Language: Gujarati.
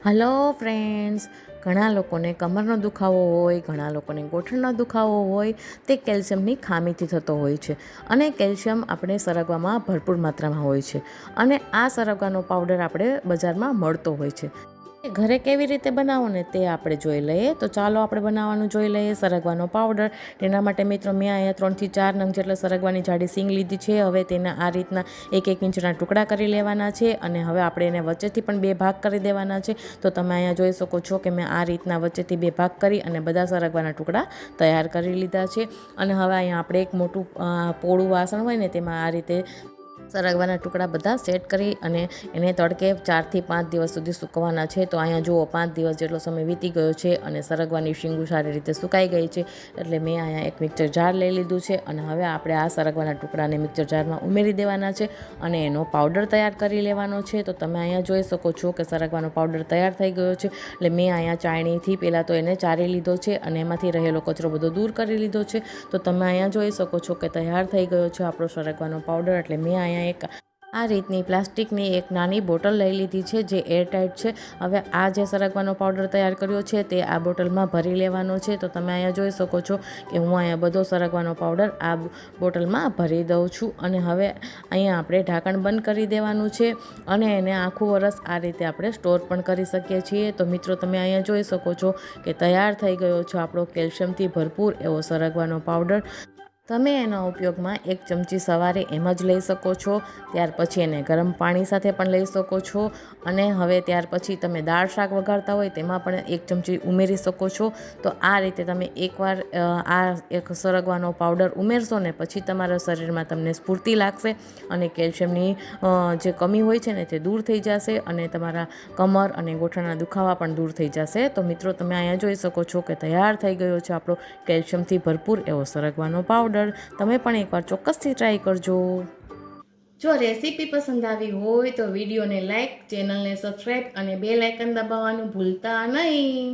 હલો ફ્રેન્ડ્સ, ઘણા લોકોને કમરનો દુખાવો હોય, ઘણા લોકોને ગોઠણનો દુખાવો હોય, તે કેલ્શિયમની ખામીથી થતો હોય છે. અને કેલ્શિયમ આપણે સરગવામાં ભરપૂર માત્રામાં હોય છે. અને આ સરગવાનો પાવડર આપણે બજારમાં મળતો હોય છે. ઘરે કેવી રીતે બનાવો ને તે આપણે જોઈ લઈએ. તો ચાલો આપણે બનાવવાનું જોઈ લઈએ. સરગવાનો પાવડર, તેના માટે મિત્રો મેં અહીંયા 3 થી 4 નંગ જેટલા સરગવાની જાડી સીંગ લીધી છે. હવે તેના આ રીતના 1-1 ઇંચના ટુકડા કરી લેવાના છે. અને હવે આપણે એને વચ્ચેથી પણ 2 ભાગ કરી દેવાના છે. તો તમે અહીંયા જોઈ શકો છો કે મેં આ રીતના વચ્ચેથી 2 ભાગ કરી અને બધા સરગવાના ટુકડા તૈયાર કરી લીધા છે. અને હવે અહીંયા આપણે એક મોટું પોળું વાસણ હોય ને તેમાં આ રીતે સરગવાના ટુકડા બધા સેટ કરી અને એને તડકે 4 થી 5 દિવસ સુધી સૂકવવાના છે. તો અહીંયા જુઓ 5 દિવસ જેટલો સમય વીતી ગયો છે અને સરગવાની શીંગું સારી રીતે સુકાઈ ગઈ છે. એટલે મેં અહીંયા એક મિક્સર જાર લઈ લીધું છે અને હવે આપણે આ સરગવાના ટુકડાને મિક્સર જારમાં ઉમેરી દેવાના છે અને એનો પાવડર તૈયાર કરી લેવાનો છે. તો તમે અહીંયા જોઈ શકો છો કે સરગવાનો પાવડર તૈયાર થઈ ગયો છે. એટલે મેં અહીંયા ચાળણીથી પહેલાં તો એને ચારી લીધો છે અને એમાંથી રહેલો કચરો બધો દૂર કરી લીધો છે. તો તમે અહીંયા જોઈ શકો છો કે તૈયાર થઈ ગયો છે આપણો સરગવાનો પાવડર. એટલે મેં અહીંયા એક આ રીતની પ્લાસ્ટિકની એક નાની બોટલ લઈ લીધી છે જે એરટાઈટ છે. હવે આ જે સરગવાનો પાવડર તૈયાર કર્યો છે તે આ બોટલમાં ભરી લેવાનો છે. તો તમે અહીંયા જોઈ શકો છો કે હું અહીંયા બધો સરગવાનો પાવડર આ બોટલમાં ભરી દઉં છું. અને હવે અહીંયા આપણે ઢાંકણ બંધ કરી દેવાનું છે અને એને આખું વરસ આ રીતે આપણે સ્ટોર પણ કરી શકીએ છીએ. તો મિત્રો તમે અહીંયા જોઈ શકો છો કે તૈયાર થઈ ગયો છે આપણો કેલ્શિયમથી ભરપૂર એવો સરગવાનો પાવડર. તમે એના ઉપયોગમાં 1 ચમચી સવારે એમ જ લઈ શકો છો. ત્યાર પછી એને ગરમ પાણી સાથે પણ લઈ શકો છો. અને હવે ત્યાર પછી તમે દાળ શાક વઘારતા હોય તેમાં પણ 1 ચમચી ઉમેરી શકો છો. તો આ રીતે તમે એકવાર આ એક સરગવાનો પાવડર ઉમેરશો ને પછી તમારા શરીરમાં તમને સ્ફૂર્તિ લાગશે અને કેલ્શિયમની જે કમી હોય છે ને તે દૂર થઈ જશે અને તમારા કમર અને ગોઠણના દુખાવા પણ દૂર થઈ જશે. તો મિત્રો તમે અહીંયા જોઈ શકો છો કે તૈયાર થઈ ગયો છે આપણો કેલ્શિયમથી ભરપૂર એવો સરગવાનો પાવડર. તમે પણ એકવાર ચોક્કસથી ટ્રાય કરજો. જો રેસીપી પસંદ આવી હોય તો વિડીયોને લાઈક, ચેનલને સબસ્ક્રાઈબ અને બેલ આઇકન દબાવવાનું ભૂલતા નહીં.